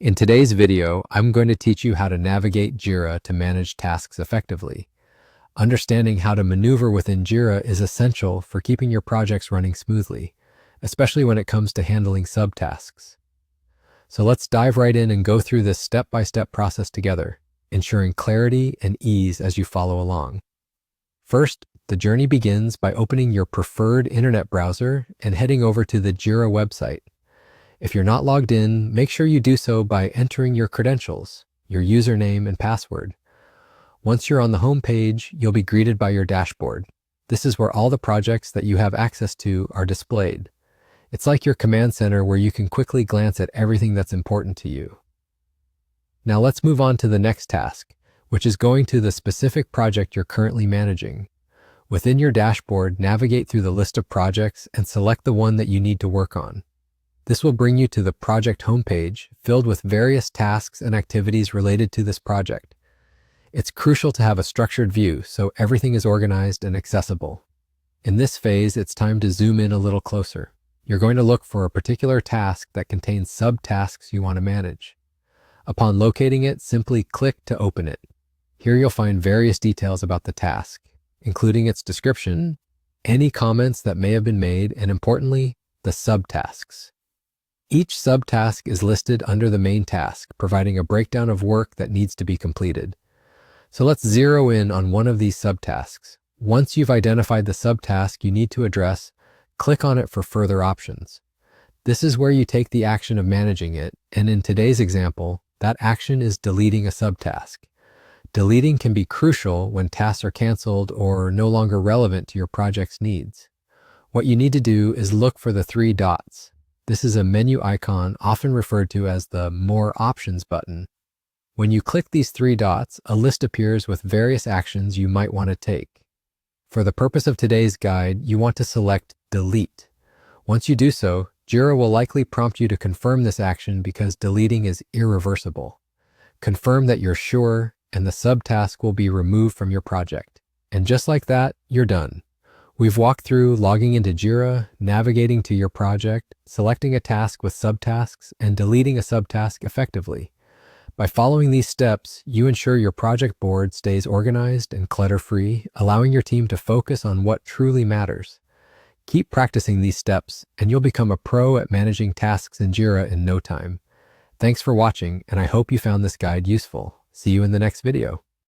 In today's video, I'm going to teach you how to navigate Jira to manage tasks effectively. Understanding how to maneuver within Jira is essential for keeping your projects running smoothly, especially when it comes to handling subtasks. So let's dive right in and go through this step-by-step process together, ensuring clarity and ease as you follow along. First, the journey begins by opening your preferred internet browser and heading over to the Jira website. If you're not logged in, make sure you do so by entering your credentials, your username and password. Once you're on the home page, you'll be greeted by your dashboard. This is where all the projects that you have access to are displayed. It's like your command center where you can quickly glance at everything that's important to you. Now let's move on to the next task, which is going to the specific project you're currently managing. Within your dashboard, navigate through the list of projects and select the one that you need to work on. This will bring you to the project homepage filled with various tasks and activities related to this project. It's crucial to have a structured view so everything is organized and accessible. In this phase, it's time to zoom in a little closer. You're going to look for a particular task that contains subtasks you want to manage. Upon locating it, simply click to open it. Here you'll find various details about the task, including its description, any comments that may have been made, and importantly, the subtasks. Each subtask is listed under the main task, providing a breakdown of work that needs to be completed. So let's zero in on one of these subtasks. Once you've identified the subtask you need to address, click on it for further options. This is where you take the action of managing it, and in today's example, that action is deleting a subtask. Deleting can be crucial when tasks are canceled or no longer relevant to your project's needs. What you need to do is look for the three dots. This is a menu icon often referred to as the More Options button. When you click these three dots, a list appears with various actions you might want to take. For the purpose of today's guide, you want to select Delete. Once you do so, Jira will likely prompt you to confirm this action because deleting is irreversible. Confirm that you're sure, and the subtask will be removed from your project. And just like that, you're done. We've walked through logging into Jira, navigating to your project, selecting a task with subtasks, and deleting a subtask effectively. By following these steps, you ensure your project board stays organized and clutter-free, allowing your team to focus on what truly matters. Keep practicing these steps, and you'll become a pro at managing tasks in Jira in no time. Thanks for watching, and I hope you found this guide useful. See you in the next video.